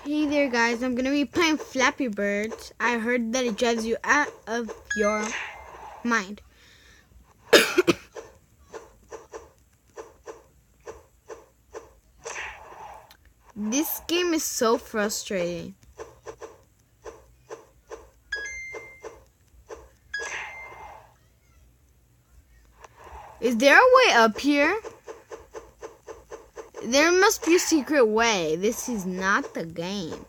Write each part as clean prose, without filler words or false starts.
Hey there guys, I'm gonna be playing Flappy Birds. I heard that it drives you out of your mind. This game is so frustrating. Is there a way up here? There must be a secret way. This is not the game.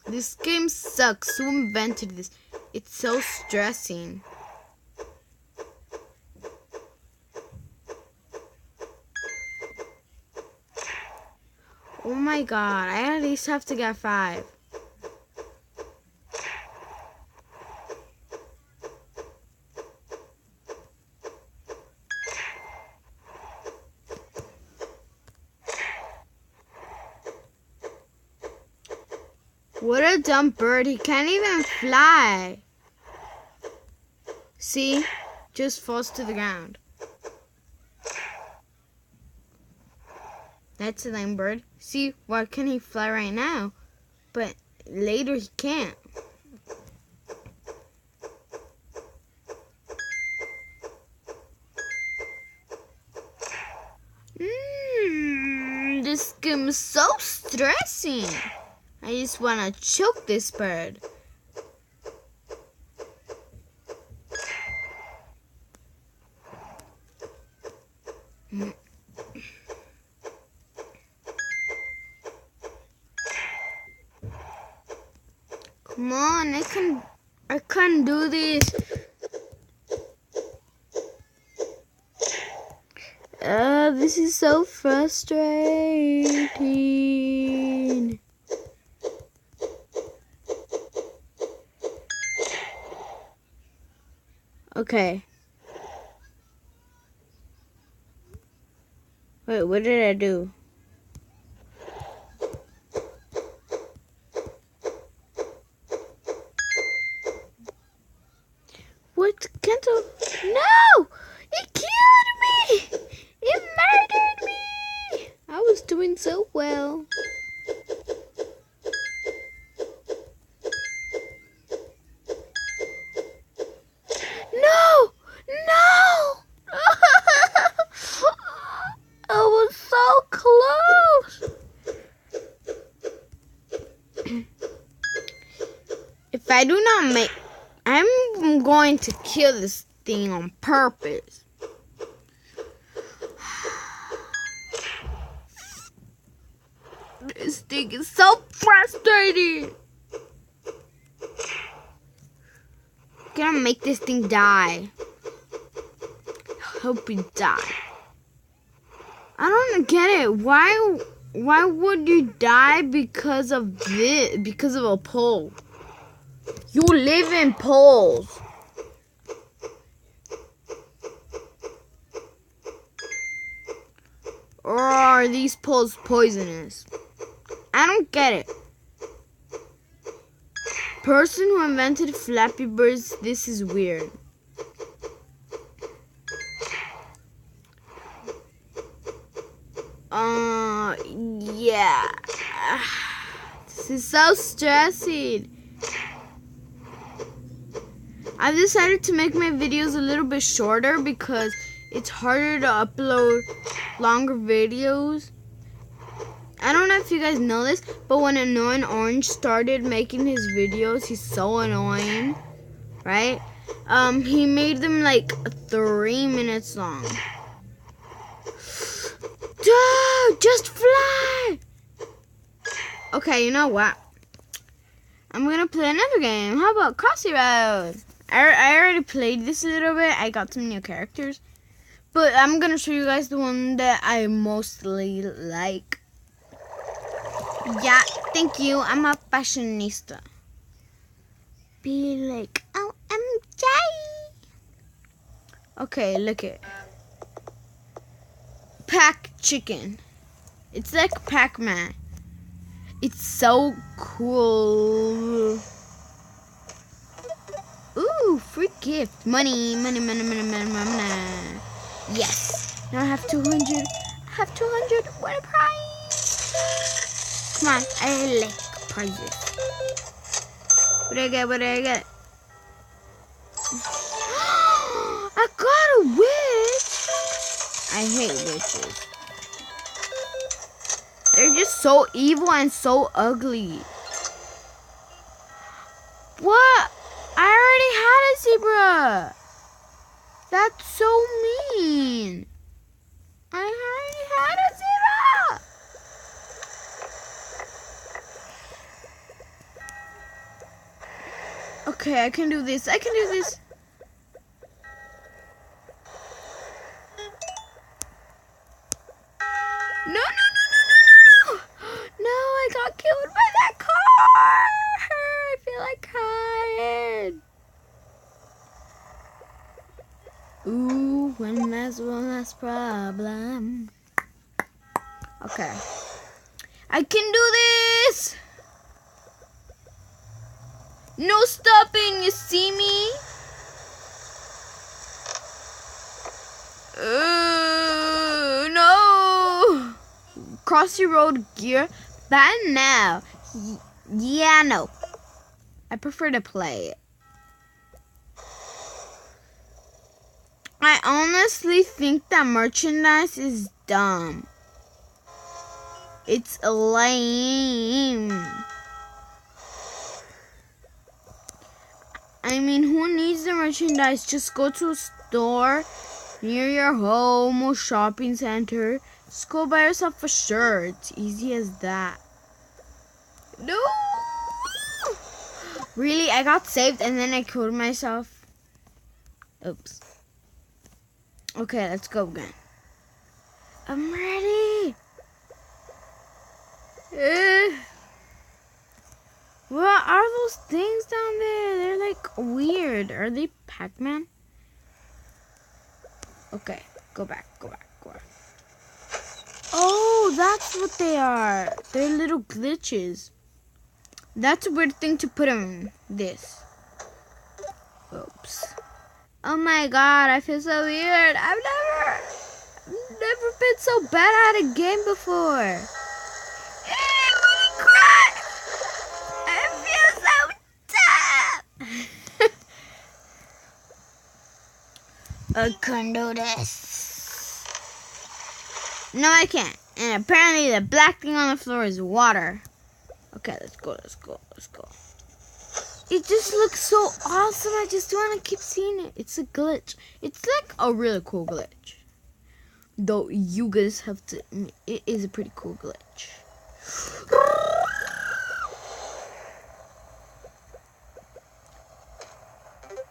This game sucks. Who invented this? It's so stressing. Oh my god, I at least have to get 5. What a dumb bird. He can't even fly. See? Just falls to the ground. That's a lame bird. See, why can he fly right now? But later he can't. This game is so stressing. I just want to choke this bird. Come on, I can't do this. This is so frustrating. Okay. Wait, what did I do? What? Can't I? No! It killed me! It murdered me! I was doing so well. No! No! I was so close! If I do not make... I'm going to kill this thing on purpose. This thing is so frustrating. I'm gonna make this thing die. Hope it die. I don't get it. Why would you die because of this? Because of a pole? You live in poles. Or are these poles poisonous? I don't get it. Person who invented Flappy Birds, this is weird. Yeah. This is so stressing. I've decided to make my videos a little bit shorter because it's harder to upload longer videos. I don't know if you guys know this, but when Annoying Orange started making his videos, he's so annoying, right? He made them like 3 minutes long. Dude, just fly! Okay, you know what? I'm gonna play another game. How about Crossy Road? I already played this a little bit. I got some new characters. But I'm gonna show you guys the one that I mostly like. Yeah, thank you. I'm a fashionista. Be like, OMG. Okay, look it. Pack chicken. It's like Pac-Man. It's so cool. Ooh, free gift. Money, money, money, money, money, money. Yes. Now I have 200. I have 200. What a prize. Come on, I like prizes. What did I get? What did I get? I got a witch. I hate witches. They're just so evil and so ugly. What? I already had a zebra. That's so mean. I already had a zebra. Okay, I can do this. I can do this. No, no, no, no, no, no, no. No, I got killed by that car. I feel like crying. Ooh, when there's one less problem. Okay. I can do this. No stopping, you see me? No. Crossy road gear. Bad now. Yeah, no. I prefer to play it. I honestly think that merchandise is dumb. It's lame. I mean, who needs the merchandise? Just go to a store near your home or shopping center. Just go buy yourself a shirt. Easy as that. No! Really? I got saved and then I killed myself. Oops. Okay, let's go again. I'm ready. What are those things down there? They're like weird. Are they Pac-Man? Okay, go back, go back, go back. Oh, that's what they are. They're little glitches. That's a weird thing to put in this. Oops. Oh my god, I feel so weird. I've never been so bad at a game before. Holy crap! I feel so tough. I can do this. No, I can't. And apparently the black thing on the floor is water. Okay, let's go, let's go, let's go. It just looks so awesome. I just want to keep seeing it. It's a glitch. It's like a really cool glitch. Though you guys have to admit, it is a pretty cool glitch.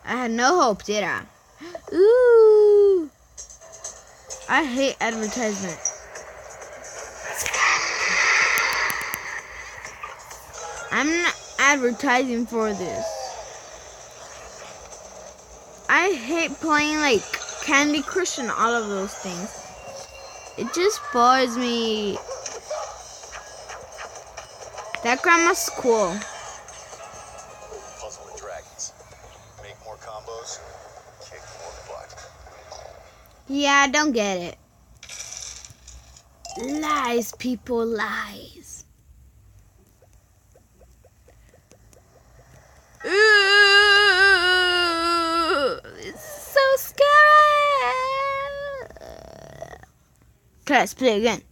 I had no hope, did I? Ooh. I hate advertisement. I'm not advertising for this. I hate playing like Candy Crush and all of those things. It just bores me. That grandma's cool. Puzzle with dragons. Make more combos, kick more butt. Yeah, I don't get it. Lies, people, lies. Ooh, it's so scary. Okay, let's play again.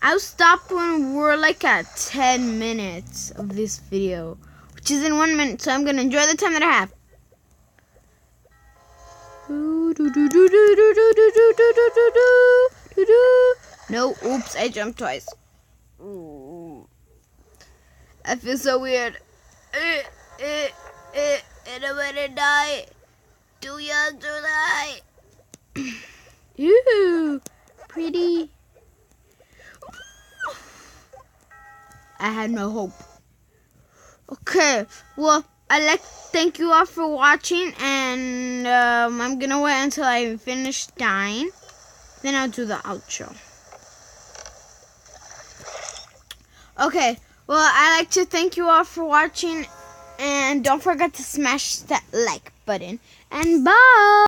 I'll stop when we're like at 10 minutes of this video, which is in 1 minute, so I'm gonna enjoy the time that I have. No, oops, I jumped twice. Ooh. I feel so weird. I don't wanna die. Too young to die. Ooh, pretty. I had no hope. Okay, well, I'd like to thank you all for watching, and I'm gonna wait until I finish dying. Then I'll do the outro. Okay, well, I'd like to thank you all for watching, and don't forget to smash that like button. And bye!